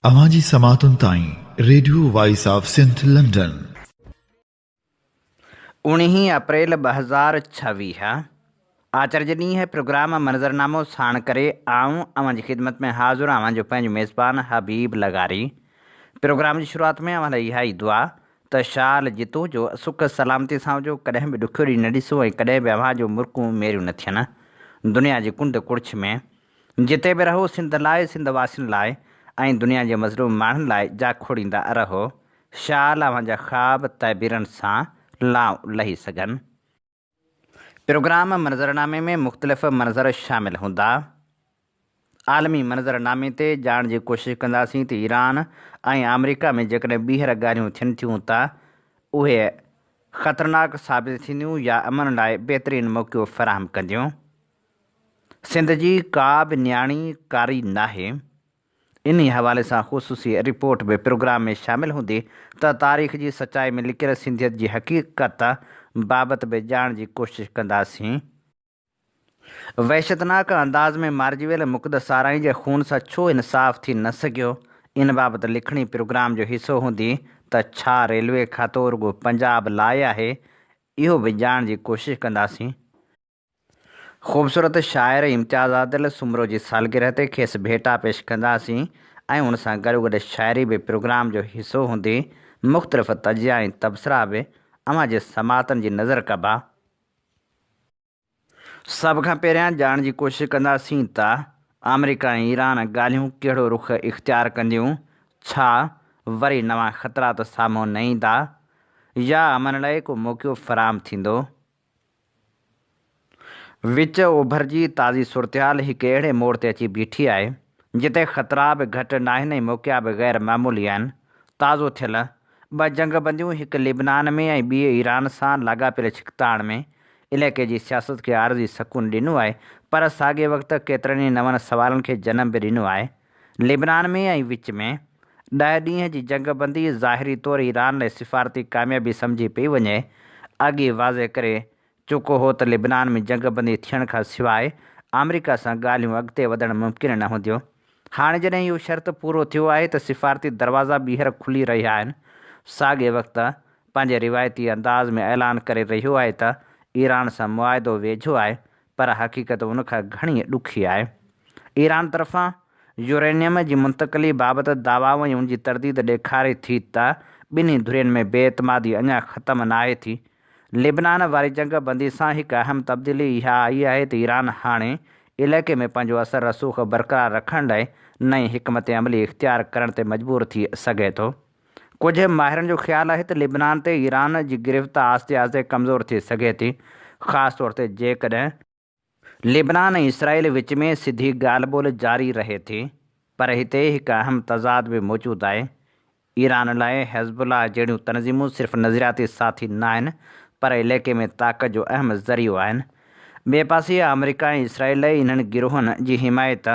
अवांजी समातुन ताईं radio voice of Sindh London 19 अप्रैल 2026 आचर्य ॾींहुं प्रोग्राम मंज़रनामो साण करे आऊं अवां जी ख़िदमत में हाज़ुर आवां जो पंहिंजो मेज़बान हबीब लगारी। प्रोग्राम जी शुरूआत में अवां लाइ इहा ई दुआ त शाल जितो जो सुख सलामती सां हुजो, कॾहिं बि ॾुखियो ॾींहुं न ॾिसो ऐं कॾहिं बि अव्हां जो मुर्कूं मेरियूं न थियनि। दुनिया जी कुंड कुड़छ में जिते बि रहो सिंध लाइ, सिंध वासियुनि लाइ ऐं दुनिया जे मज़लूम माण्हुनि लाइ जा खोड़ींदा रहो। शाल अव्हां जा ख़्वाब तइबीरनि सां लाऊं लही सघनि। प्रोग्राम मंज़रनामे में मुख़्तलिफ़ मंज़र शामिल हूंदा। आलमी मंज़रनामे ते ॼाण जी कोशिशि कंदासीं त ईरान ऐं अमेरिका में जेकॾहिं ॿीहर ॻाल्हियूं थियनि थियूं त उहे ख़तरनाक साबित थींदियूं या अमन लाइ बहितरीनु मौक़ो फ़राहम कंदियूं। सिंध जी का बि न्याणी कारी नाहे। इन हवाले सां ख़ुसूसी रिपोर्ट बि प्रोग्राम में शामिल हूंदी त तारीख़ जी सचाई में लिकियल सिंधियत जी हक़ीक़त बाबति बि ॼाण जी कोशिशि कंदासीं। वहशतनाक अंदाज़ में मारिजी वियल मुक़दस आराई जे खून सां छो इंसाफ़ थी न सघियो, इन बाबति लिखणी प्रोग्राम जो हिसो हूंदी त छा रेलवे खातो रुॻो पंजाब लाइ आहे, इहो बि ॼाण जी कोशिशि कंदासीं। ख़ूबसूरत शाइर इम्तियाज़ आदिल सुमरो जी सालगिरह ते खेसि भेटा पेश कंदासीं ऐं उन सां गॾोगॾु शाइरी बि प्रोग्राम जो हिसो हूंदी। मुख़्तलिफ़ तजिया ऐं तबसरा बि अव्हां जे समातनि जी नज़र कबा। सभ खां पहिरियां ॼाण जी कोशिशि कंदासीं त अमेरिका ऐं ईरान ॻाल्हियूं कहिड़ो रुख़ इख़्तियार कंदियूं। छा वरी नवां ख़तरात साम्हूं न ईंदा या अमन लाइ को मौक़ो फ़राहम थींदो। विच ओभर जी ताज़ी सूरतहाल हिकु अहिड़े मोड़ ते अची बीठी आहे जिते ख़तरा बि घटि न आहिनि ऐं मौक़िया बि ग़ैर मामूली आहिनि। ताज़ो थियल ॿ जंगबंदियूं, हिकु लिबनान में ऐं ॿी ईरान सां लाॻापियल छिकताण में इलाइक़े जी सियासत खे आरज़ी सकून ॾिनो आहे, पर साॻिए वक़्तु केतिरनि ई नवनि सवालनि खे जनम बि ॾिनो आहे। लिबनान में ऐं विच में 10 ॾींहं जी जंगबंदी ज़ाहिरी तौरु ईरान लाइ सिफ़ारती कामयाबी सम्झी पई वञे। अॻे वाज़े करे चुको हो त लिबनान में जंगबंदी थियण खां सवाइ अमेरिका सां ॻाल्हियूं अॻिते वधणु मुमकिन न हूंदियूं। हाणे जॾहिं इहो शर्त पूरो थियो आहे त सिफ़ारती दरवाज़ा ॿीहर खुली रहिया आहिनि, साॻिए वक़्तु पंहिंजे रिवायती अंदाज़ में ऐलान करे रहियो आहे त ईरान सां मुआदो वेझो आहे, पर हक़ीक़त उनखां घणी ॾुखी आहे। ईरान तरफ़ां यूरेनियम जी मुंतक़ली बाबति दावाऊं ऐं उनजी तरदीद ॾेखारे थी त ॿिन्ही धुरियुनि में बेइतमादी अञा ख़तमु न आहे थी। लिबनान वारी जंगबंदी सां हिकु अहम तब्दीली इहा आई आहे त ईरान हाणे इलाइक़े में पंहिंजो असर रसूख़ बरक़रार रखण लाइ नई हिकमत अमली इख़्तियार करण ते मजबूर थी सघे थो। कुझु माहिरनि जो ख़्यालु आहे त लिबनान ते ईरान जी गिरफ़्त आहिस्ते आहिस्ते कमज़ोर थी सघे थी, ख़ासि तौर ते जेकॾहिं लिबनान ऐं इसराइल विच में सिधी ॻाल्हि ॿोल जारी रहे थी। पर हिते हिकु अहम तज़ाद बि मौजूदु आहे। ईरान लाइ हिज़्बुल्लाह जहिड़ियूं तनज़ीमूं सिर्फ़ु नज़रियाती साथी न आहिनि, पर इलाइक़े में ताक़त जो अहम ज़रियो आहिनि। ॿिए पासे अमेरिका ऐं इसराइल लाइ इन्हनि गिरोहनि जी हिमायत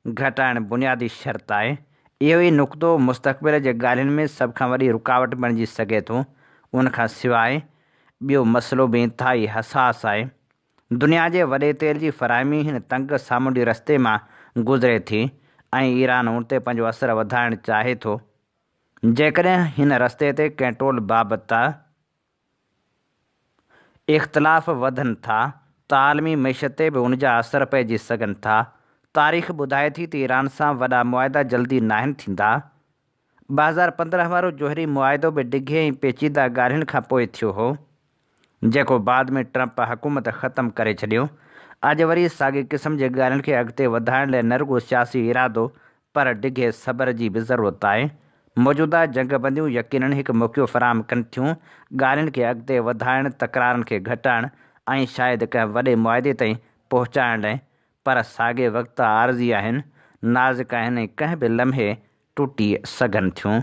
घटाइण बुनियादी शर्त आहे। इहो ई नुक़्तो मुस्तक़बिल जे ॻाल्हियुनि में सभ खां वॾी रुकावट बणिजी सघे थो। उनखां सवाइ ॿियो मसइलो बि इंतिहाई हसास आहे। दुनिया जे वॾे तेल जी फ़राहमी हिन तंग सामूंडी रस्ते मां गुज़रे थी ऐं ईरान उन ते पंहिंजो असरु वधाइणु चाहे थो। जेकॾहिं हिन रस्ते ते कंहिं टोल बाबति इख़्तिलाफ़ वधनि था त आलमी मईशत ते बि उनजा असर पइजी सघनि था। तारीख़ ॿुधाए थी त ईरान सां वॾा मुआदा जल्दी नाहिनि थींदा। 2015 वारो जोहरी मुआदो बि डिघे ऐं पेचीदा ॻाल्हियुनि खां पोइ थियो हो, जेको बाद में ट्रंप हुकूमत ख़तमु करे छॾियो। अॼु वरी साॻे क़िस्म जे ॻाल्हियुनि खे अॻिते वधाइण लाइ न रुॻो सियासी इरादो, पर डिघे सब्र जी बि ज़रूरत आहे। मौजूदा जंगबंदियूं यकीनन हिकु मौक़ो फ़राहम कनि थियूं ॻाल्हियुनि खे अॻिते वधाइण, तकरारनि खे घटाइण ऐं शायदि कंहिं वॾे मुआदे ताईं पहुचाइण लाइ, पर साॻिए वक़्तु आरज़ी आहिनि, नाज़ुक आहिनि ऐं कंहिं बि लम्हे टुटी सघनि थियूं।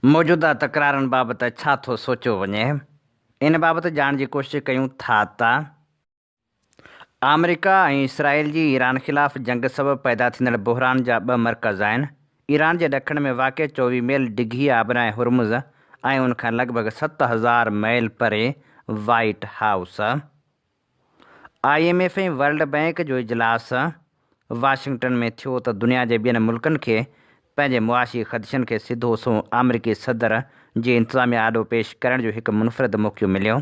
मौजूदा तकरारनि बाबति छा थो सोचियो वञे, इन बाबति ॼाण जी कोशिशि कयूं था त अमेरिका ऐं इसराइल जी ईरान ख़िलाफ़ जंग सबबि पैदा थींदड़ बहिरान जा 2 मर्कज़ आहिनि। ईरान जे ॾखण में वाक़िअ 24 मील डिघी आबराए हुर्मुज़ ऐं उनखां लॻभॻि 7000 मील परे वाइट हाउस। IMF ऐं वर्ल्ड बैंक जो इजलास वाशिंगटन में थियो त दुनिया जे ॿियनि मुल्कनि खे पंहिंजे मुआशी ख़दशनि खे सिधो सो अमरीकी सदर जी इंतिज़ामिया आॾो पेश करण जो हिकु मुनफ़रिद मौक़ो मिलियो।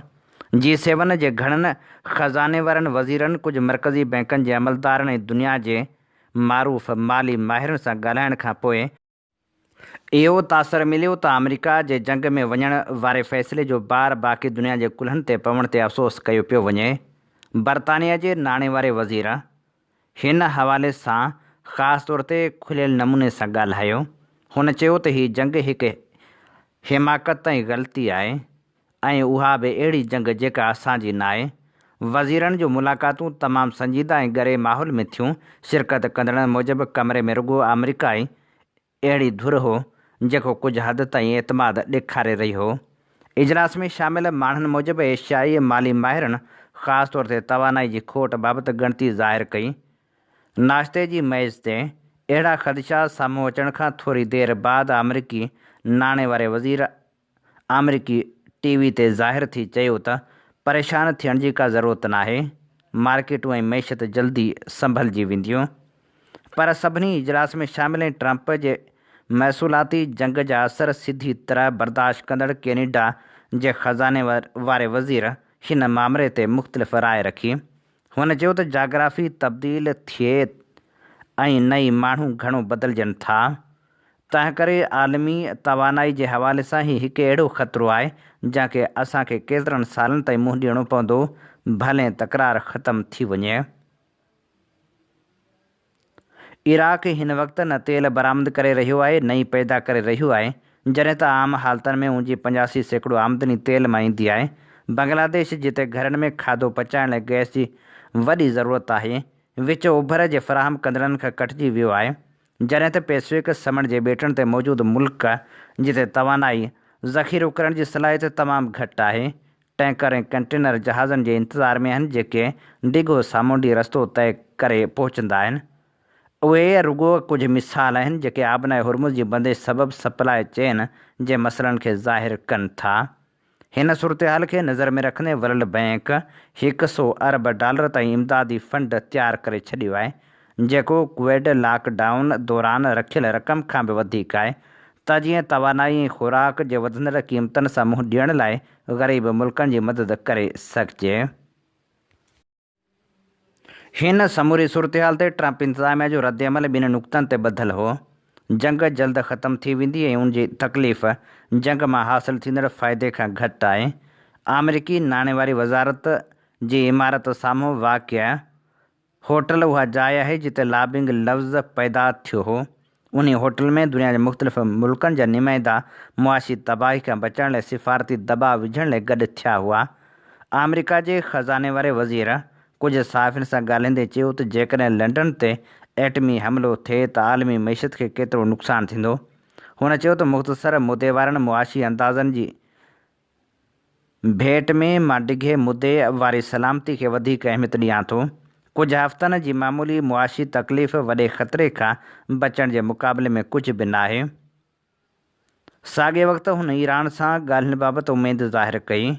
G7 जे घणनि ख़ज़ाने वारनि वज़ीरनि, कुझु मरकज़ी बैंकनि जे अमलदारनि ऐं दुनिया जे मारूफ़ माली माहिरनि सां ॻाल्हाइण खां पोइ इहो तासरु मिलियो त अमेरिका जे जंग में वञण वारे फ़ैसिले जो बार बाक़ी दुनिया जे कुल्हनि ते पवण ते अफ़सोस कयो पियो वञे। बरतानिया जे नाणे वारे वज़ीर हिन हवाले सां ख़ासि तौर ते खुलियल नमूने सां ॻाल्हायो। हुन चयो त हीअ जंग हिकु हिमाकत ऐं ग़लती आहे ऐं उहा बि अहिड़ी जंग जेका असांजी न आहे। वज़ीरनि जूं मुलाक़ातूं तमामु संजीदा ऐं ॻरे माहौल में थियूं। शिरकत कंदड़नि मूजिबि कमरे में रुॻो अमेरिका ई अहिड़ी धुर हो जेको कुझु हद ताईं एतमाद ॾेखारे रही हो। इजलास में शामिल माण्हुनि मूजिबि एशियाई माली माहिरनि ख़ासि तौर ते तवानाई जी खोट बाबति ॻणिती ज़ाहिर कई। नाश्ते जी मेज़ ते अहिड़ा ख़दशा साम्हूं अचण खां थोरी देरि बाद अमरीकी नाणे वारे वज़ीर अमरीकी TV ते ज़ाहिर थी चयो त परेशान थियण जी का ज़रूरत नाहे, मार्केटूं ऐं मैशत जल्दी संभलिजी वेंदियूं। पर सभिनी इजलास में शामिल ऐं ट्रंप जे महसूलाती जंग जा असर सिधी तरह बर्दाश्त कंदड़ कैनेडा जे ख़ज़ाने वारे वज़ीर हिन मामले ते मुख़्तलिफ़ राय रखी। हुन चयो त जाग्राफ़ी तब्दील थिए ऐं नई माण्हू घणो बदिलजनि था। तंहिं करे आलमी तवानाई जे हवाले सां ही हिकु अहिड़ो ख़तरो आहे जंहिंखे असांखे केतिरनि सालनि ताईं मुंहुं ॾियणो पवंदो भले तकरार ख़तमु थी वञे। इराक़ हिन वक़्तु न तेल बरामद करे रहियो आहे न ई पैदा करे रहियो आहे, जॾहिं त आम हालतुनि में उनजी 85% आमदनी तेल मां ईंदी आहे। बांग्लादेश जिते घरनि में खाधो पचाइण लाइ गैस जी वॾी ज़रूरत आहे, विच ओभर जे फ़राहम कंदड़नि खां कटिजी वियो आहे, जॾहिं त पैसिफ़िक समुंड जे ॿेटनि ते मौजूदु मुल्क जिते तवानाई ज़ख़ीरो करण जी सलाहियत तमामु घटि आहे, टैंकर ऐं कंटेनर जहाज़नि जे इंतज़ार में आहिनि जेके डिघो सामूंडी रस्तो तइ करे पहुचंदा आहिनि। उहे रुॻो कुझु मिसाल आहिनि जेके आबनाए हुर्मुज़ जी बंदिश सबबि सप्लाई चेन जे मसइलनि खे ज़ाहिर कनि था। हिन सूरतहाल खे नज़र में रखंदे वर्ल्ड बैंक $100 अरब ताईं इमदादी फंड तयारु करे छॾियो आहे, जेको कोविड लॉकडाउन दौरान रखियल रक़म खां बि वधीक आहे त जीअं तवानाई ऐं ख़ुराक जे वधंदड़ क़ीमतनि सां मुंहुं ॾियण लाइ ग़रीब मुल्कनि जी मदद करे सघिजे। हिन समूरी सूरतहाल ते ट्रंप इंतिज़ामिया जो रद्दअमल ॿिनि नुक़्तनि ते ॿधलु हो। जंग जल्द ख़तमु थी वेंदी ऐं उनजी तकलीफ़ जंग मां हासिलु थींदड़ फ़ाइदे खां घटि आहे। अमरीकी नाणे वारी वज़ारत जी इमारत साम्हूं वाक़िआ होटल उहा जाइ आहे जिते लॉबिंग लफ़्ज़ पैदा थियो हो। उन होटल में दुनिया जे मुख़्तलिफ़ मुल्कनि जा नुमाइंदा मुआशी तबाही खां बचण लाइ सिफ़ारती दॿाउ विझण लाइ गॾु थिया हुआ। अमरीका जे ख़ज़ाने वारे वज़ीर कुझु सहाफ़ियुनि सां ॻाल्हाईंदे चयो त जेकॾहिं लंडन ते एटमी हमिलो थिए त आलमी मईशत खे केतिरो नुक़सानु थींदो। हुन चयो त मुख़्तसर मुदे वारनि मुआशी अंदाज़नि जी भेट में मां डिघे मुदे वारी सलामती खे वधीक अहमियत ॾियां थो। कुझु हफ़्तनि जी मामूली मुआशी तकलीफ़ वॾे ख़तरे खां बचण जे मुक़ाबले में कुझु बि नाहे। साॻिए वक़्तु हुन ईरान सां ॻाल्हियुनि बाबति उमेद ज़ाहिर कई।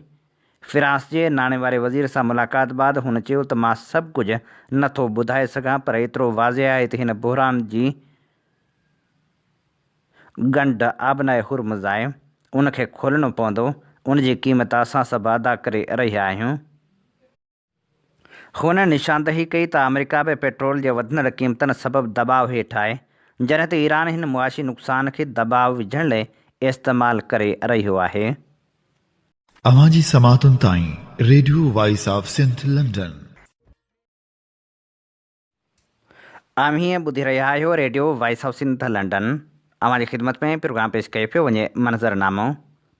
फ़्रांस जे नाणे वारे वज़ीर सां मुलाक़ात बैदि हुन चयो त मां सभु कुझु नथो ॿुधाए सघां, पर एतिरो वाज़िह आहे त हिन बहिरान जी ॻंढ आबनाए हुर्मुज़ आहे, उनखे खोलणो पवंदो, उनजी क़ीमत असां सभु अदा करे रहिया आहियूं। हुन निशानदही कई त अमेरिका बि पेट्रोल जे वधंदड़ क़ीमतनि सबबि दॿाउ हेठि आहे, जॾहिं त ईरान हिन मुआशी नुक़सान खे दॿाउ विझण लाइ इस्तेमालु करे रहियो आहे। अवांजी समातुनि ताईं radio voice of Sindh London. हीअं ॿुधी रहिया आहियो radio voice of Sindh London. अवांजी ख़िदमत में प्रोग्राम पेश कयो पियो वञे मंज़रनामो।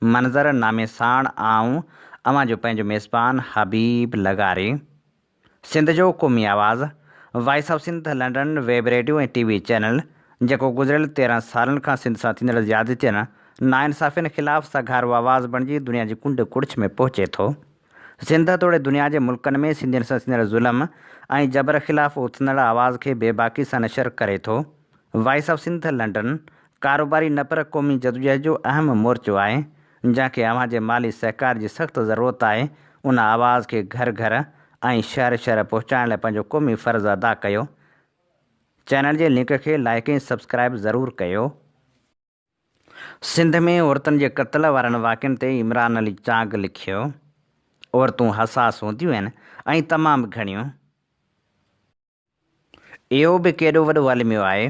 मंज़रनामे साण आऊं अवांजो पंहिंजो मेज़बान हबीब लगारी। सिंध जो क़ौमी आवाज़ voice of Sindh London web radio ऐं TV चैनल जेको गुज़िरियल 13 सालनि खां सिंध सां थींदड़ ज़्यादतियुनि नाइंसाफ़ियुनि ख़िलाफ़ सघारो आवाज़ बणिजी दुनिया जी कुंड कुड़िछ में पहुचे थो। सिंध तोड़े दुनिया जे मुल्कनि में सिंधियुनि सां थींदड़ ज़ुल्म ऐं जबर ख़िलाफ़ उथंदड़ आवाज़ खे बेबाकी सां नशर करे थो। वॉइस ऑफ सिंध लंडन कारोबारी न पर क़ौमी जदोजहद जो अहम मोर्चो आहे, जंहिंखे अव्हांजे माली सहकार जी सख़्तु ज़रूरत आहे। उन आवाज़ खे घर घर ऐं शहर शहर पहुचाइण लाइ पंहिंजो क़ौमी फ़र्ज़ु अदा कयो। चैनल जे लिंक खे लाइक ऐं सब्सक्राइब ज़रूरु कयो। सिंध में औरतुनि जे क़त्ल वारनि वाक़िअनि ते इमरान अली चांग लिखियो। औरतूं हसास हूंदियूं आहिनि ऐं तमामु घणियूं। इहो बि केॾो वॾो अलमियो आहे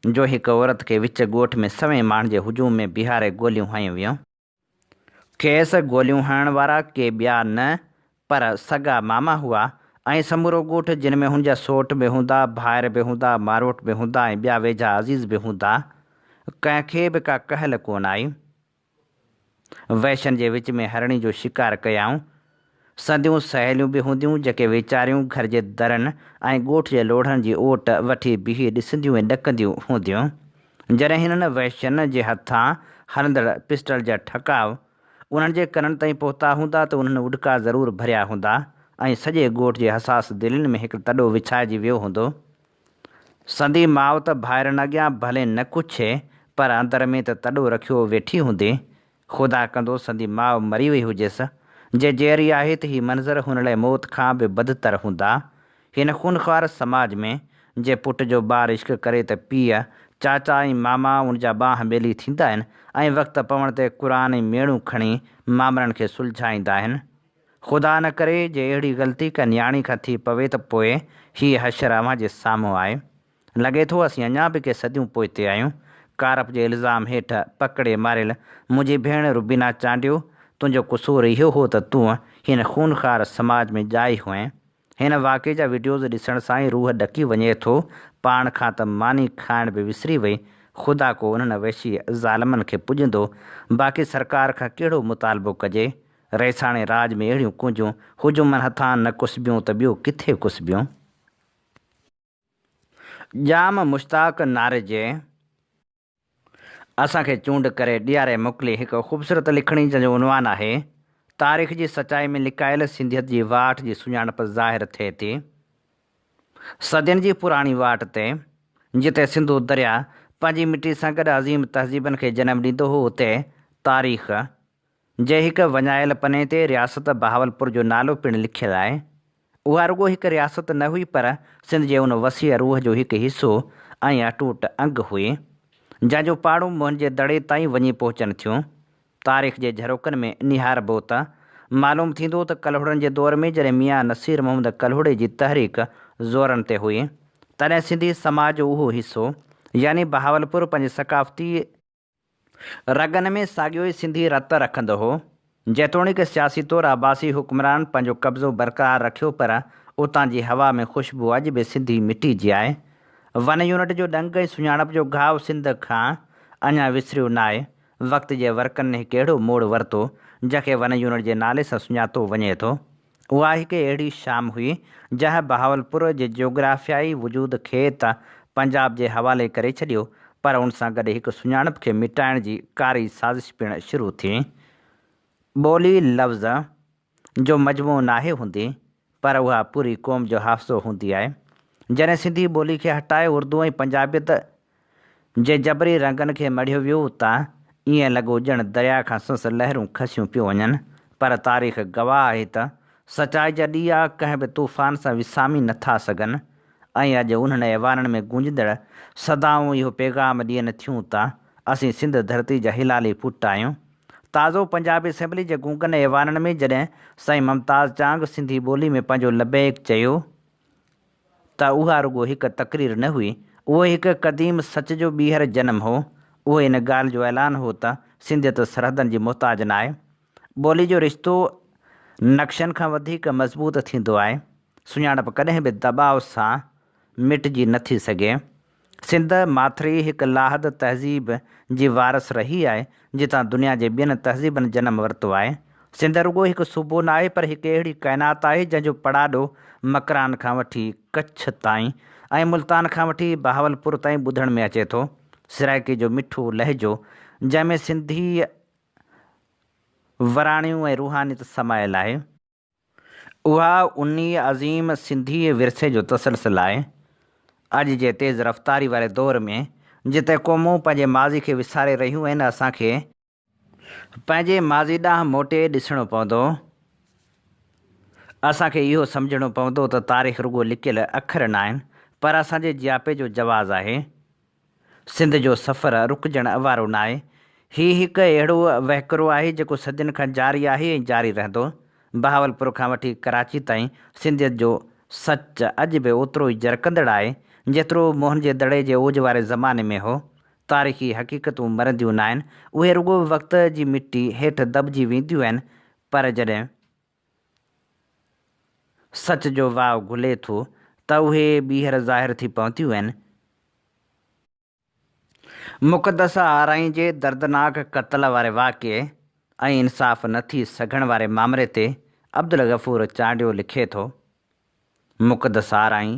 जो हिकु औरत खे विच ॻोठ में सवें माण्हुनि जे हुजूम में बीहारे गोलियूं हयूं वियूं। खेसि गोलियूं हणण वारा के ॿिया न पर सॻा मामा हुआ ऐं समूरो ॻोठ जिन में हुनजा सौट बि हूंदा, भाइर बि हूंदा, मारोट बि हूंदा ऐं ॿिया वेझा अज़ीज़ बि हूंदा। कंहिंखे बि का कहल कोन आई। वैश्यनि जे विच में हरणी जो शिकार कयाऊं। सदियूं सहेलियूं बि हूंदियूं जेके वीचारियूं घर जे दरनि ऐं ॻोठ जे लोढ़नि जी ओट वठी बीही ॾिसंदियूं ऐं ॾकंदियूं हूंदियूं। जॾहिं हिननि वैश्यनि जे हथां हलंदड़ पिस्टल जा ठकाव उन्हनि जे कननि ताईं पहुता हूंदा त उन्हनि उॾका ज़रूरु भरिया हूंदा ऐं सॼे ॻोठ जे हसास दिलनि में हिकु तॾो विछाइजी वियो हूंदो। संदी माउ त भाइरनि अॻियां भले न कुझे पर अंदर में त तॾो रखियो वेठी हूंदी। ख़ुदा कंदो संदी माउ मरी वई हुजेसि। जे जहिड़ी आहे त हीअ मंज़र हुन लाइ मौत खां बि बदतर हूंदा। हिन खूनख़्वार समाज में जे पुट जो ॿारु इश्क करे त पीउ, चाचा ऐं मामा उनजा बांह ॿेली थींदा आहिनि ऐं वक़्तु पवण ते क़ुर ऐं मेणूं खणी मामरनि खे सुलझाईंदा आहिनि। ख़ुदा न करे जे अहिड़ी ग़लती का न्याणी खां थी पवे त पोइ हीअ हशर अव्हां जे साम्हूं आहे। लॻे थो असीं अञा बि के सदियूं पोइते आहियूं। कारप जे इल्ज़ाम हेठि पकिड़े मारियल मुंहिंजी भेण रुबीना चांडियो, तुंहिंजो क़सूरु इहो हो त तूं हिन खूनख़ार समाज में ॼाई हुएं। हिन वाक़े जा वीडियोज़ ॾिसण सां ई रूह ॾकी वञे थो। पाण खां त मानी खाइण बि विसरी वई। ख़ुदा को उन्हनि वैशी ज़ालिमनि खे पुॼंदो। बाक़ी सरकार खां कहिड़ो मुतालबो कजे। रेसाणे राज में अहिड़ियूं कुंजियूं हुजूमनि हथां न कुसबियूं त ॿियो किथे कुसबियूं। जाम मुश्ताक नारे जे असांखे चूंड करे ॾियारे मोकिली हिकु ख़ूबसूरत लिखणी जंहिंजो उनवान आहे तारीख़ जी सचाई में लिकायल सिंधियत जी वाट जी सुञाणप ज़ाहिर थिए थी। सदियुनि जी पुराणी वाट ते जिते सिंधु दरिया पंहिंजी मिटी सां गॾु अज़ीम तहज़ीबनि खे जनमु ॾींदो हो, उते तारीख़ जे हिकु वञायल पने ते रियासत बहावलपुर जो नालो पिणु लिखियलु आहे। उहा रुॻो हिकु रियासत न हुई पर सिंध जे उन वसीअ रूह जो हिकु हिसो ऐं अटूट अंग हुई जंहिंजो पाड़ूं मुंहनि जे दड़े ताईं वञी पहुचनि थियूं। तारीख़ जे झरोकनि में निहारबो त मालूम थींदो त कलहुड़नि जे दौर में जॾहिं मियां नसीर मोहम्मद कलहुड़े जी तहरीक ज़ोरनि ते हुई तॾहिं सिंधी समाज जो उहो हिसो यानी बहावलपुर पंहिंजे सकाफ़ती रगनि में साॻियो ई सिंधी रत रखंदो हो। जेतोणीकि सियासी तौरु आबासी हुक्मरान पंहिंजो कब्ज़ो बरक़रार रखियो पर उतां जी हवा में ख़ुशबू अॼु बि सिंधी मिटी जी आहे। वन यूनिट जो ॾंग ऐं सुञाणप जो घाव सिंध खां अञा विसरियो न आहे। वक़्त जे वर्कनि ने हिकु अहिड़ो मोड़ वरितो जंहिंखे वन यूनिट जे नाले सां सुञातो वञे थो। उहा हिकु अहिड़ी शाम हुई जंहिं बहावलपुर जे जोग्राफियाई वजूद खे त पंजाब जे हवाले करे छॾियो पर उन सां गॾु हिकु सुञाणप खे मिटाइण जी कारी साज़िश पिणु शुरू थी। ॿोली लफ़्ज़ जो मजमू नाहे हूंदी पर उहा पूरी क़ौम जो हाफ़्ज़ो हूंदी आहे। जॾहिं सिंधी ॿोली खे हटाए उर्दू ऐं पंजाबियत जे जबरी रंगनि खे मढ़ियो वियो त ईअं लॻो ॼण दरिया खां संस लहरूं खसियूं पियूं वञनि। पर तारीख़ गवाह आहे त सचाई जा ॾीआ कंहिं बि तूफ़ान सां विसामी नथा सघनि ऐं अॼु उन्हनि ऐवाननि में गूंजंदड़ सदाऊं इहो पैगाम ॾियनि थियूं त असीं सिंध धरती जा हिलाली पुट आहियूं। ताज़ो पंजाबी असेंबली जे गूंगन ऐवाननि में जॾहिं साईं मुमताज़ चांग सिंधी ॿोली में पंहिंजो लबैक चयो त उहा रुॻो हिकु तक़रीर न हुई, उहो हिकु क़दीम सच जो ॿीहर जनमु हो। उहो इन ॻाल्हि जो ऐलान हो त सिंधियत सरहदनि जी मुहताज न आहे। ॿोली जो रिश्तो नक्शनि खां वधीक मज़बूत थींदो आहे। सुञाणप कॾहिं बि दॿाव सां मिटिजी नथी सघे। सिंध माथिरी हिकु लाहद तहज़ीब जी वारस रही आहे जितां दुनिया जे ॿियनि तहज़ीबनि जनमु वरितो आहे। सिंध रुॻो हिकु सूबो न आहे पर हिकु अहिड़ी काइनात आहे जंहिंजो पड़ाॾो मकरान खां वठी कच्छ ताईं ऐं मुल्तान खां वठी बहावलपुर ताईं ॿुधण में अचे थो। सिराइकी जो मिठो लहजो जंहिंमें सिंधी वराणियूं ऐं रूहानियत समायल आहे। उहा उन्ही अज़ीम सिंधी विरसे जो तसलसल आहे। अॼु जे तेज़ रफ़्तारी वारे दौर में जिते क़ौमूं पंहिंजे माज़ी खे विसारे रहियूं आहिनि असांखे पंहिंजे माज़ी ॾांहुं मोटे ॾिसणो पवंदो। असांखे इहो सम्झणो पवंदो त तारीख़ रुॻो लिकियल अख़र न आहिनि पर असांजे जियापे जो जवाज़ आहे। सिंध जो सफ़र रुकजण वारो न आहे। हीउ हिकु अहिड़ो वहिकिरो आहे जेको सदियुनि खां जारी आहे ऐं जारी रहंदो। बहावलपुर खां वठी कराची ताईं सिंधियत जो सच अॼु बि ओतिरो ई जरकंदड़ आहे जेतिरो मोहन जे दड़े जे ओज वारे ज़माने में हो। तारीख़ी हक़ीक़तूं मरंदियूं न आहिनि, उहे रुॻो वक़्त जी मिटी हेठि दॿिजी वेंदियूं आहिनि। पर जॾहिं सच जो वाव घुले थो त उहे ॿीहर ज़ाहिर थी पवंदियूं आहिनि। मुक़दस आराई जे दर्दनाक क़त्ल वारे वाक़े ऐं इंसाफ़ न थी सघण वारे मामले ते अब्दुल गफ़ूर चांडियो लिखे थो, मुक़दस आराई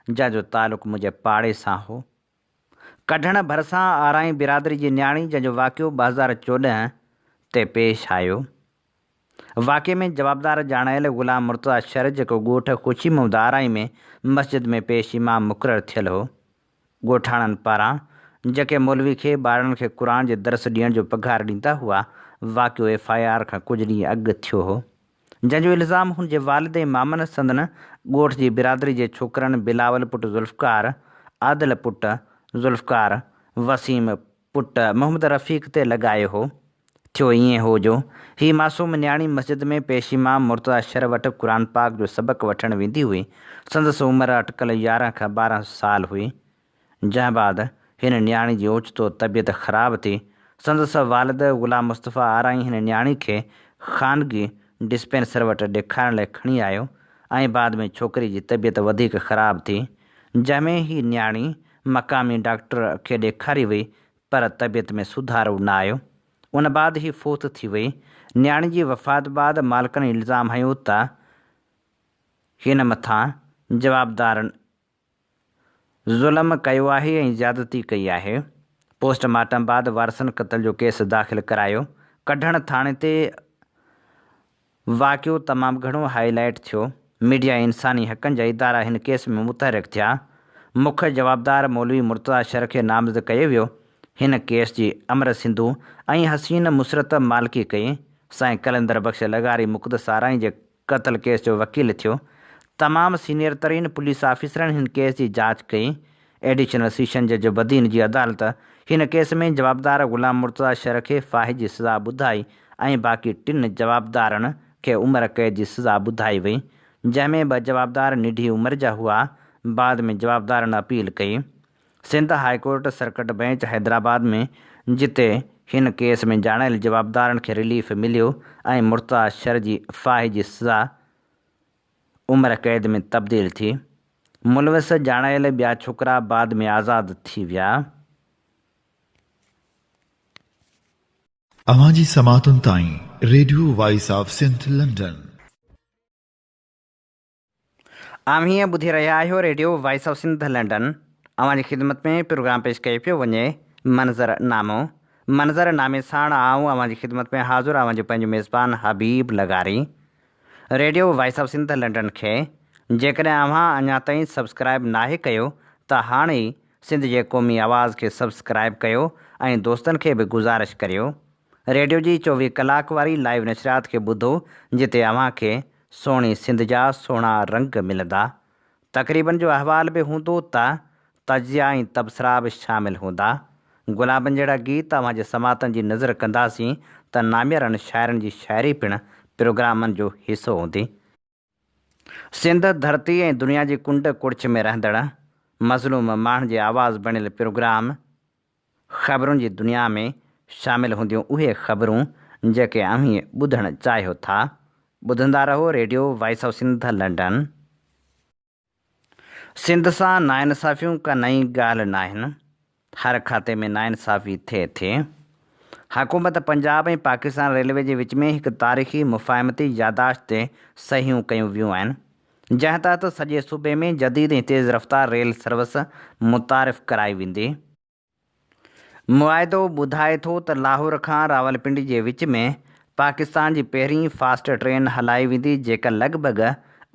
जंहिंजो तालुक़ु मुंहिंजे पाड़े सां हो, कढण भरिसां आराई बिरादरी जी न्याणी जंहिंजो वाक़ियो 2014 ते पेश आयो। वाक़े में जवाबदार ॼाणायल ग़ुलाम मुर्तज़ा शर जेको ॻोठ ख़ुशी महमूद आराई में मस्जिद में पेश इमाम मुक़ररु थियल हो, ॻोठाणनि पारां जेके मौलवी खे ॿारनि खे क़ुर जे दर्स ॾियण जो पघार ॾींदा हुआ, वाक़ियो FIR खां कुझु ॾींहं अॻु थियो हो, जंहिंजो इल्ज़ाम हुनजे वालिद इमामनि संदन ॻोठ जी बिरादरी जे छोकिरनि बिलावल पुटु ज़ुल्फ़कार, आदिल पुटु ज़ुल्फ़कार, वसीम पुटु मोहम्मद रफ़ीक़ ते लॻायो हो। थियो ईअं हो जो हीअ मासूम न्याणी मस्जिद में पेश इमाम मुर्तज़ा शर वटि क़ुर पाक जो सबक़ु वठणु वेंदी हुई। संदसि उमिरि अटकल 11 खां 12 साल हुई। जंहिं बाद हिन न्याणी जी ओचितो तबियत ख़राबु थी। संदसि वालिद ग़ुलाम मुस्तफ़ा आराई हिन न्याणी खे ख़ानगी डिस्पेंसर वटि ॾेखारण लाइ खणी आयो ऐं बाद में छोकिरी जी तबियत वधीक ख़राबु थी, जंहिंमें हीअ न्याणी मक़ामी डॉक्टर खे ॾेखारी वई, पर तबियत में सुधारो न आयो। उन बाद ही फ़ौत थी वई। न्याणी जी वफ़ात बाद मालिकनि इल्ज़ाम हयो त हिन मथां जवाबदारनि ज़ुल्म कयो आहे ऐं ज़्यादती कई आहे। पोस्टमार्टम बाद वारसनि क़त्ल जो केस दाख़िल करायो। कढण थाणे ते वाक़ियो तमामु घणो हाईलाइट थियो। मीडिया इंसानी हक़नि जा इदारा हिन केस में मुतहरिक थिया। मुख्य जवाबदार मौलवी मुर्तज़ा शर खे नामज़द कयो वियो। हिन केस जी अमर सिंधु ऐं हसीन मुसरत मालिकी कई। साईं कलंदर बख़्श लगारी मुक़दस आराई जे क़त्ल केस जो वकील थियो। तमामु सीनियर तरीन पुलिस ऑफिसरनि हिन केस जी जांच कई। एडिशनल सेशन जज बदीन जी अदालत हिन केस में जवाबदार ग़ुलाम मुर्तज़ा शर खे फाही जी सज़ा ॿुधाई ऐं बाक़ी 3 जवाबदारनि खे उमिरि क़ैद जी सज़ा ॿुधाई वई, जंहिंमें 2 जवाबदार निढी उमिरि जा हुआ। बाद में जवाबदारनि अपील कई। Sindh high court circuit bench Hyderabad में, जिते हिन केस में ॼाणायल जवाबदारनि खे रिलीफ मिलियो ऐं मुर्तज़ा शर जी फाही जी सज़ा उमिरि क़ैद में तब्दील थी। मुलविस ॼाणायल ॿिया छोकिरा बाद में आज़ादु थी विया। अवांजी समातुनि ताईं radio voice of Sindh London. आम हीअं ॿुधी रहिया आहियो radio voice of Sindh London. अवांजी ख़िदमत में प्रोग्राम पेश कयो पियो वञे मंज़रनामो। मंज़रनामे साण आऊं अवांजी ख़िदमत में हाज़ुर आवां जो पंहिंजो मेज़बान Habib Lagari. Radio voice of Sindh London खे जेकॾहिं अव्हां अञा ताईं सब्सक्राइब नाहे कयो त हाणे ई सिंध जे क़ौमी आवाज़ खे सब्सक्राइब कयो ऐं दोस्तनि खे बि गुज़ारिश करियो। रेडियो जी 24 कलाक वारी लाइव नशरियात खे ॿुधो, जिते अव्हांखे सोणी सिंध जा सुहिणा रंग मिलंदा। तक़रीबन जो अहवाल बि हूंदो त तजिया ऐं तबसरा बि शामिल हूंदा। गुलाबनि जहिड़ा गीत अव्हांजे समातनि जी नज़र कंदासीं त नामियरनि शाइरनि जी शाइरी पिणु प्रोग्रामनि जो हिसो हूंदी। सिंध धरती ऐं दुनिया जी कुंड कुड़च में रहंदड़ मज़लूम माण्हुनि जी आवाज़ बणियल प्रोग्राम ख़बरुनि जी दुनिया में शामिल हूंदियूं उहे ख़बरूं जेके अव्हीं ॿुधणु चाहियो था। ॿुधंदा रहो radio voice of Sindh London. Sindh सां नाइंसाफ़ियूं का नई ॻाल्हि न आहिनि। हर खाते में नाइंसाफ़ी थिए थी। हुकूमत पंजाब ऐं पाकिस्तान रेलवे जे विच में हिकु तारीख़ी मुफ़ाहिमती यादाश्त ते सहियूं कयूं वियूं आहिनि, जंहिं तहत सॼे सूबे में जदीद ऐं तेज़ रफ़्तार रेल सर्विस मुतारिफ़ कराई वेंदी। मुआइदो ॿुधाए थो त लाहौर खां रावलपिंडी जे विच में पाकिस्तान जी पहिरीं फास्ट ट्रेन हलाई वेंदी, जेका लॻभॻि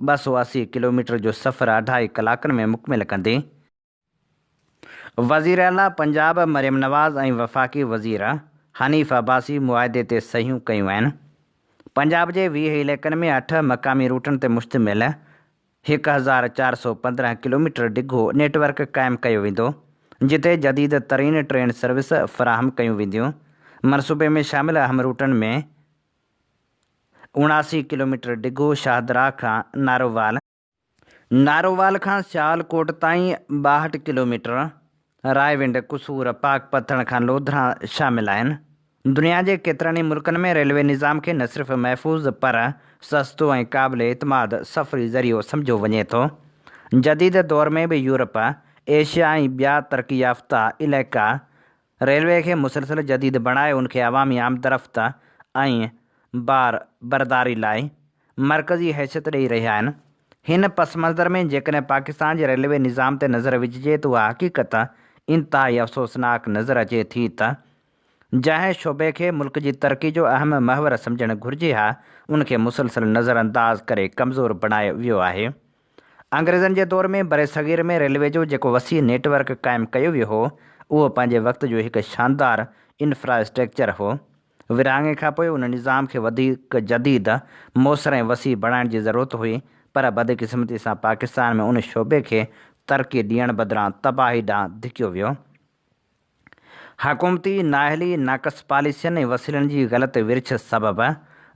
280 किलोमीटर जो सफ़र 2.5 कलाकनि में मुकमिल कंदी। वज़ीर आला पंजाब मरियम नवाज़ ऐं वफ़ाक़ी वज़ीर हनीफ़ अब्बासी मुआइदे ते सहियूं कयूं आहिनि। पंजाब जे 20 इलाइक़नि में 8 मक़ामी रूटनि ते मुश्तमिल 1415 किलोमीटर डिघो नेटवर्क क़ाइमु कयो वेंदो, जिते जदीद तरीन ट्रेन सर्विस फ़राहम कयूं वेंदियूं। मनसूबे में शामिल अहम रूटनि में 79 किलोमीटर डिघो शाहदरा खां नारोवाल खां सियालकोट ताईं 62 किलोमीटर, रायविंड कुसूर पाकपथण खां लोधरा शामिल आहिनि। दुनिया जे केतिरनि ई मुल्कनि में रेलवे निज़ाम खे न सिर्फ़ महफ़ूज़ पर सस्तो ऐं क़ाबिल एतमाद सफ़री ज़रियो सम्झो वञे थो। जदीद दौर में बि यूरोप, एशिया ऐं ॿिया तरक़ी याफ़्ता इलाइक़ा रेलवे खे मुसलसल जदीद बणाए उनखे अवामी आमदरफ़्त ऐं बरदारी लाइ मरकज़ी हैसियत ॾेई रहिया आहिनि। हिन पस मंज़र में जेकॾहिं पाकिस्तान जे रेलवे निज़ाम ते नज़र विझिजे त उहा हक़ीक़त इंतिहाई अफ़सोसनाक नज़र अचे थी त जंहिं शोबे खे मुल्क जी तरक़ी जो अहम महवर सम्झणु घुरिजे हा, उनखे मुसलसल नज़रअंदाज़ करे कमज़ोर बणायो वियो आहे। अंग्रेज़नि जे दौर में बरे सग़ीर में रेलवे जो जेको वसी नेटवर्क क़ाइमु कयो वियो हो, उहो पंहिंजे वक़्त जो हिकु शानदार इंफ्रास्ट्रक्चर हो। विरहाङे खां पोइ उन निज़ाम खे वधीक जदीद, मौसर ऐं वसी बणाइण जी ज़रूरत हुई, पर बदकिस्मती सां पाकिस्तान में उन शोबे खे तरक़ी ॾियण बदिरां तबाही ॾांहुं धिकियो वियो। हुकूमती नाअहली, नाक़स पॉलिसियुनि ऐं वसीलनि जी ग़लति विरछ सबबि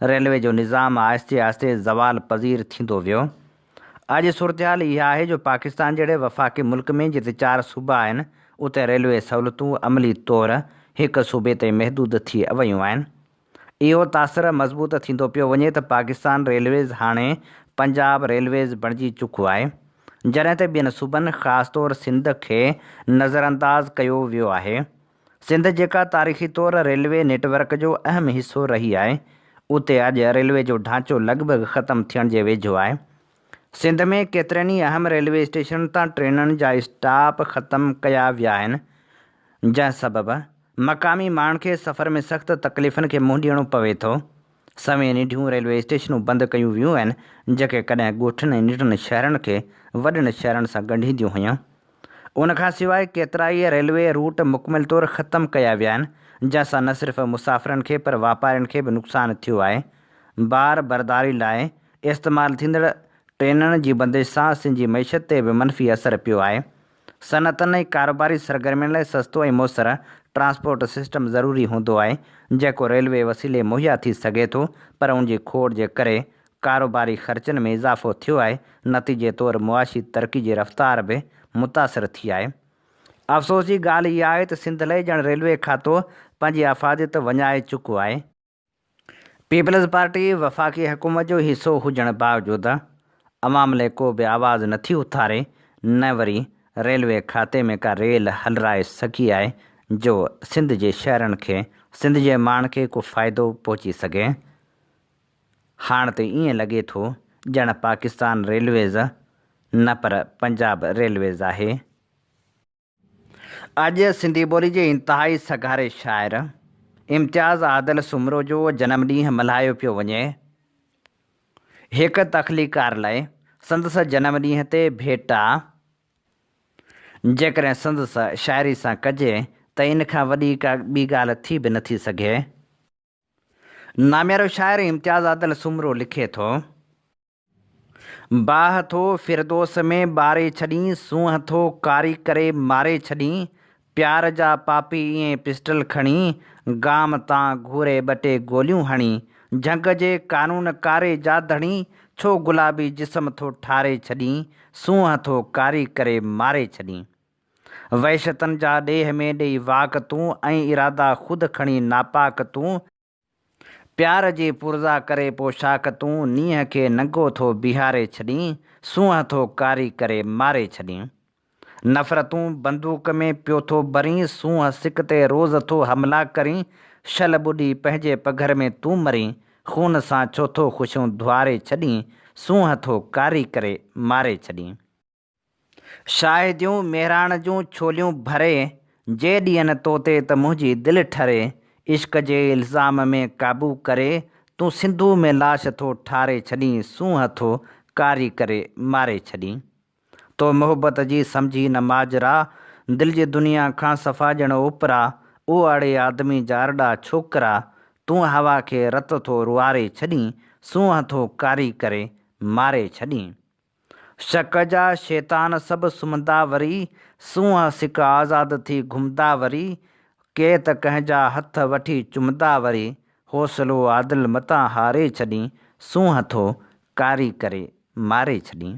रेलवे जो निज़ाम आहिस्ते आहिस्ते ज़वाल पज़ीर थींदो वियो। अॼु सूरतहाल इहा आहे जो पाकिस्तान जहिड़े वफ़ाक़ी मुल्क में जिते 4 सूबा आहिनि, उते रेलवे सहूलियतूं अमली तौरु हिकु सूबे ते महदूद थी वियूं आहिनि। इहो तासिर मज़बूत थींदो पियो वञे त पाकिस्तान रेलवेज़ हाणे पंजाब रेलवेज़ बणिजी चुको आहे, जॾहिं त ॿियनि सूबनि ख़ासि तौरु सिंध खे नज़रअंदाज़ कयो वियो आहे। सिंध जेका तारीख़ी तौरु रेलवे नेटवर्क जो अहम हिसो रही आहे, उते अॼु रेलवे जो ढांचो लॻभॻि ख़तमु थियण जे वेझो आहे। सिंध में केतिरनि ई अहम रेलवे स्टेशन तां ट्रेनुनि जा स्टॉप ख़तमु कया विया आहिनि, जंहिं सबबि मक़ामी माण्हुनि खे सफ़र में सख़्तु तकलीफ़ुनि खे मुंहुं ॾियणो पवे थो। सवें निढियूं रेलवे स्टेशनूं बंदि कयूं वियूं आहिनि, जेके कॾहिं ॻोठनि ऐं निढनि शहरनि खे वॾनि शहरनि सां ॻंढींदियूं हुयूं। उनखां सवाइ केतिरा ई रेलवे रूट मुकमिल तौरु ख़तमु कया विया आहिनि, जंहिंसां न सिर्फ़ मुसाफ़िरनि खे पर वापारियुनि खे बि नुक़सानु थियो आहे। बरदारी लाइ इस्तेमालु थींदड़ ट्रेनुनि जी बंदिश सां सिंधी मईशत ते बि मनफ़ी असरु पियो आहे। सनअतनि ऐं कारोबारी सरगर्मियुनि लाइ सस्तो ऐं मौसर ट्रांसपोर्ट सिस्टम ज़रूरी हूंदो आहे, जेको रेलवे वसीले मुहैया थी सघे थो, पर उनजी खोड़ जे करे कारोबारी ख़र्चनि में इज़ाफ़ो थियो आहे। नतीजे तौरु मुआशी तरक़ी जी रफ़्तार बि मुतासिर थी आहे। अफ़सोस जी ॻाल्हि इहा आहे त सिंध लाइ ॼण रेलवे खातो पंहिंजी अफ़ादियत वञाए चुको आहे। पीपल्स पार्टी वफ़ाक़ी हुकूमत जो हिसो हुजण बावजूदि अवाम लाइ को बि आवाज़ नथी उथारे, न वरी रेलवे खाते में का रेल हलराए सघी आहे जो सिंध जे शहरनि खे, सिंध जे माण्हुनि खे को फ़ाइदो पहुची सघे। हाणे त ईअं लॻे थो ॼण पाकिस्तान रेलवेज़ न पर पंजाब रेलवेज़ आहे। अॼु सिंधी ॿोली जे इंतिहाई सगारे शाइर इम्तियाज़ आदिल सुमरो जो जनमॾींहुं मल्हायो पियो वञे। हिकु तख़लीकार लाइ संदसि जनमॾींहं ते भेट जेकॾहिं संदसि शाइरी सां कजे त इन खां वॾी का ॿी ॻाल्हि थी बि नथी सघे। नामियारो शाइर इम्तियाज़ आदिल सुमरो लिखे थो, बाह थो फिरदोस में ॿारे छॾीं, सूंहं थो कारी करे मारे छॾीं, प्यार जा पापी ईअं पिस्टल खणी, गाम तां घूरे 2 टे गोलियूं हणी, झंग जे कानून कारे जा धणी, छो गुलाबी जिस्म थो ठारे छॾीं, सूंहं थो कारी करे मारे छॾीं। वहशतनि जा ॾेह में ॾेई वाक तूं, ऐं इरादा ख़ुदि खणी नापाक तूं, प्यार जी पुरज़ा करे पोशाक तूं, नींहं खे नंगो थो बीहारे छॾीं, सूंहं थो कारी करे मारे छॾीं। नफ़रतूं बंदूक में पियो थो भरीं, सूंहं सिक ते रोज़ थो हमला करीं, शल ॿुॾी पंहिंजे पघर में तूं मरीं, खून सां छो थो ख़ुशियूं धुआरे छॾीं, सूंहं थो कारी करे मारे छॾीं। शाहिदियूं मेहराण जूं छोलियूं भरे, जे ॾियनि तो ते त मुंहिंजी दिलि ठरे, इश्क जे इल्ज़ाम में क़ाबू करे, तूं सिंधू में लाश थो ठारे छॾीं, सूंहं थो कारी करे मारे छॾीं। तो मोहबत जी सम्झी न माजरा, दिलि जी दुनिया खां सफ़ा ॼण उपरा, ओ अड़े आदमी जा अरड़ा छोकिरा, तूं हवा खे रत थो रुआरे छॾीं, सूंहं थो कारी करे मारे छॾीं। शक जा शैतान सभु सुम्हंदा वरी, सूंहं सिक आज़ाद थी घुमंदा वरी, के त कंहिंजा हथ वठी चुमंदा वरी, हौसलो आदिल मतां हारे छॾी, सूंहं थो कारी करे मारे छॾी।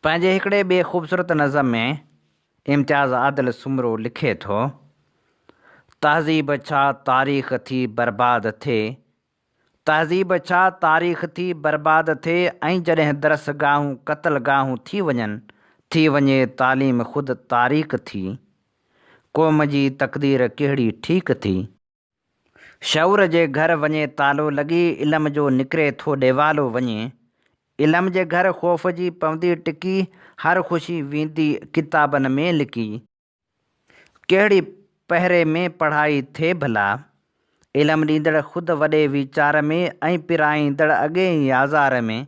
पंहिंजे हिकिड़े ॿिए ख़ूबसूरत नज़म में इम्तियाज़ आदिल सुमरो लिखे थो, तहज़ीब छा तारीख़ थी बर्बाद थिए, तहज़ीब छा तारीख़ थी बर्बाद थिए, ऐं जॾहिं दरसगाहूं क़त्लगाहूं थी वञे तालीम ख़ुदि तारीख़ थी, क़ौम जी तक़दीर कहिड़ी ठीक थी, शऊर जे घर वञे तालो लॻी, इल्म जो निकिरे थो ॾेवालो वञे, इल्म जे घर ख़ौफ़ जी पवंदी टिकी, हर ख़ुशी वेंदी किताबनि में लिकी, कहिड़ी पहिरे में पढ़ाई थिए भला, इल्म ॾींदड़ ख़ुदि वॾे वीचार में, ऐं पिराईंदड़ अॻे ई आज़ार में,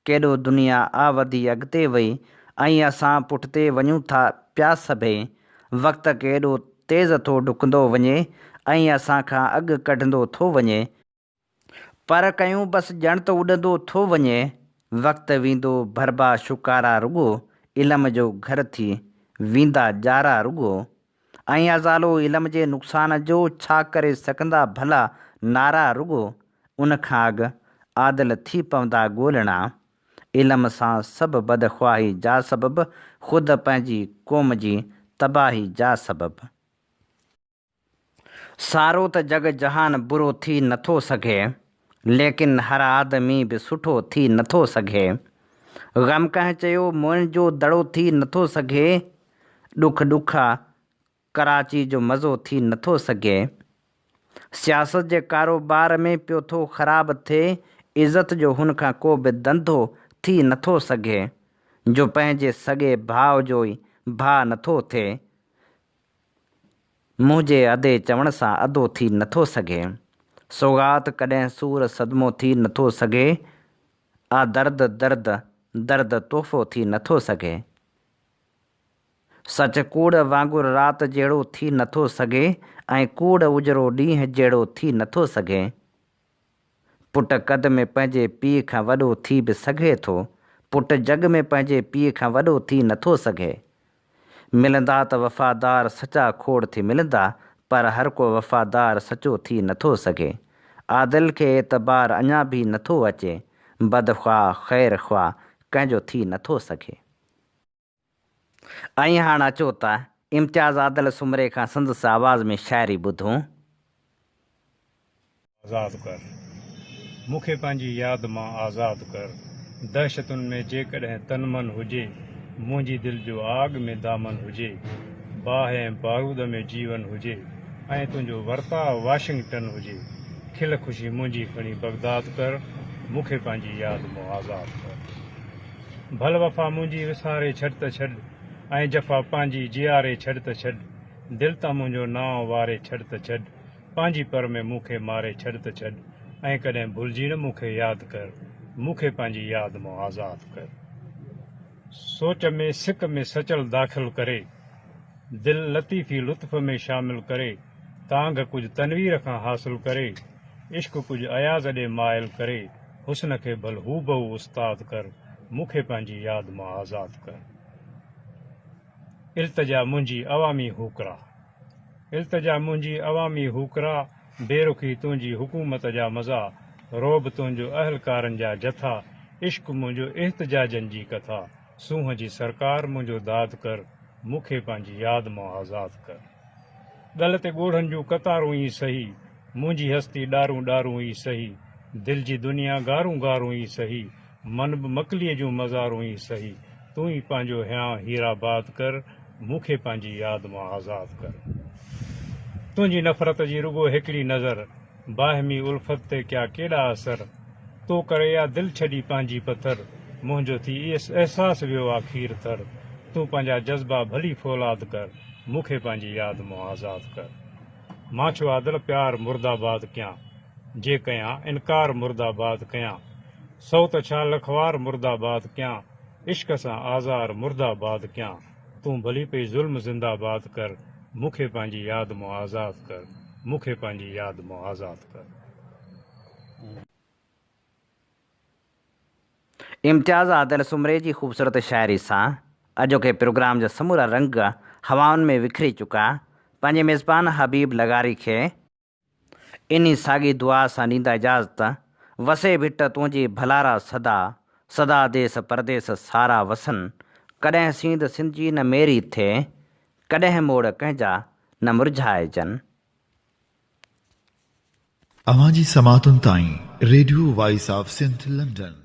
केॾो दुनिया आ वधी अॻिते वई, ऐं असां पुठिते वञूं था पिया सभई, वक़्तु केॾो तेज़ थो डुकंदो वञे, ऐं असां खां अॻु कढंदो थो वञे, पर कयूं बसि ॼण त उॾंदो थो वञे, वक़्तु वेंदो भरबा शुकारा रुॻो, इल्म जो घर थी वेंदा ॼारा रुॻो, ऐं अज़ालो इल्म जे नुक़सान जो छा करे सघंदा भला नारा रुॻो, उन खां अॻु आदिल थी पवंदा ॻोल्हणा, इल्म सां सभु बदख़्वाही जा सबबु, ख़ुदि पंहिंजी क़ौम जी तबाही जा सबबु। सारो त जग जहान बुरो थी नथो सघे, लेकिन हर आदमी बि सुठो थी नथो सघे, ग़म कंहिं चयो मुंहिंजो दड़ो थी नथो सघे, ॾुखा कराची जो मज़ो थी नथो सघे, सियासत जे कारोबार में पियो थो ख़राब थिए, इज़त जो हुन खां को बि धंधो थी नथो सघे, जो पंहिंजे सॻे भाउ जो ई भाउ नथो थिए, मुंहिंजे अधे चवण सां अधो थी नथो सघे, सौगात कॾहिं सूर सदमो थी नथो सघे, आ दर्द दर्द दर्द तोहफ़ो थी नथो सघे, सच कूड़ वांगुरु राति जहिड़ो थी नथो सघे, ऐं कूड़ उजड़ो ॾींहुं जहिड़ो थी नथो सघे, पुट कद में पंहिंजे पीउ खां वॾो थी बि सघे थो, पुट जग में पंहिंजे पीउ खां वॾो थी नथो सघे, मिलंदा त वफ़ादार सचा खोड़ थी मिलंदा, पर हर को वफ़ादार सचो थी नथो सघे, आदिल खे एतबार अञा बि नथो अचे, बदख़्वाह ख़ैर ख़्वाह कंहिंजो थी नथो सघे। ऐं हाणे अचो था इम्तियाज़ आदिल सुमरे खां संदसि आवाज़ में शाइरी ॿुधूं। आज़ाद कर मूंखे पंहिंजी यादि मां आज़ादु कर, दहशतुनि में जेकॾहिं तन मन हुजे, मुंहिंजी दिलि जो आग में दामन हुजे, बाहि ऐं बारूद में जीवन हुजे, ऐं तुंहिंजो वर्ताव वाशिंगटन हुजे, खिल ख़ुशी मुंहिंजी खणी बगदाद कर, मूंखे पंहिंजी यादि मां आज़ादु कर, भल वफ़ा मुंहिंजी विसारे छॾ त छॾ, ऐं जफ़ा पंहिंजी जियारे छॾ त छॾ, दिलि तां मुंहिंजो नाव वारे छॾ त छॾ, पंहिंजी पर में मूंखे मारे छॾ त छॾ, ऐं कॾहिं भुलिजी न मूंखे यादि कर, मूंखे पंहिंजी यादि मां आज़ादु कर, सोच में सिक में सचल दाख़िल करे, दिल लतीफ़ी लुत्फ़ में शामिल करे, तांग कुझु तनवीर खां हासिल करे, इश्क कुझु अयाज़ ॾे माइल करे, हुस्न खे भल हू बहु उस्ताद कर, मूंखे पंहिंजी यादि मां आज़ादु कर, इल्तिजा मुंहिंजी अवामी हुकरा, इल्तिजा मुंहिंजी अवामी हुकरा, बेरुखी तुंहिंजी हुकूमत जा मज़ा, रोब तुंहिंजो अहलकारनि जा जथा, इश्क मुंहिंजो एहतजाजनि जी कथा, सूंहं जी सरकार मुंहिंजो दाद कर, मूंखे पंहिंजी यादि मां आज़ादु कर, ॻल ते ॻोढ़नि जूं कतारूं ई सही, मुंहिंजी हस्ती ॾारूं ॾारूं ई सही, दिलि जी दुनिया गारूं गारूं ई सही, मन बि मकलीअ जूं मज़ारूं ई सही, तूं ई पंहिंजो हियां हीराबाद कर, मूंखे पंहिंजी यादि मां आज़ादु कर, तुंहिंजी नफ़रत जी रुॻो हिकिड़ी नज़र, बाहिमी उल्फत ते क्या केॾा असर, तो करे या दिलि छॾी पंहिंजी पथर, मुंहिंजो थी अहसासु वियो आख़िर थर, तूं पंहिंजा जज़्बा भली फौलाद कर, मूंखे पंहिंजी यादि मां आज़ादु कर, मां छो आदिल प्यार मुर्दाबाद कयां, जे कयां इनकार मुर्दाबाद कयां, सौ त छा लखवार मुर्दाबाद कयां, इश्क सां आज़ार मुर्दाबाद कयां, तूं भली पई ज़ुल्म ज़िंदाबाद कर, मूंखे पंहिंजी यादि मां आज़ादु कर, मूंखे पंहिंजी यादि मां आज़ादु कर। इम्तियाज़ आदिल सुमरे जी ख़ूबसूरत शाइरी सां अॼोके प्रोग्राम जा समूरा रंग हवाउनि में विखरी चुका पंहिंजे मेज़बान हबीब लगारी खे इन्ही साॻी दुआ सां ॾींदा इजाज़त। वसे भिट तुंहिंजी भलारा सदा सदा देस परदेस सारा वसन कॾहिं सींद सिंधी न मेरी थिए कॾहिं मोड़ कंहिंजा न मुरझाइजनि। अवां जी समातुनि ताईं radio voice of Sindh London.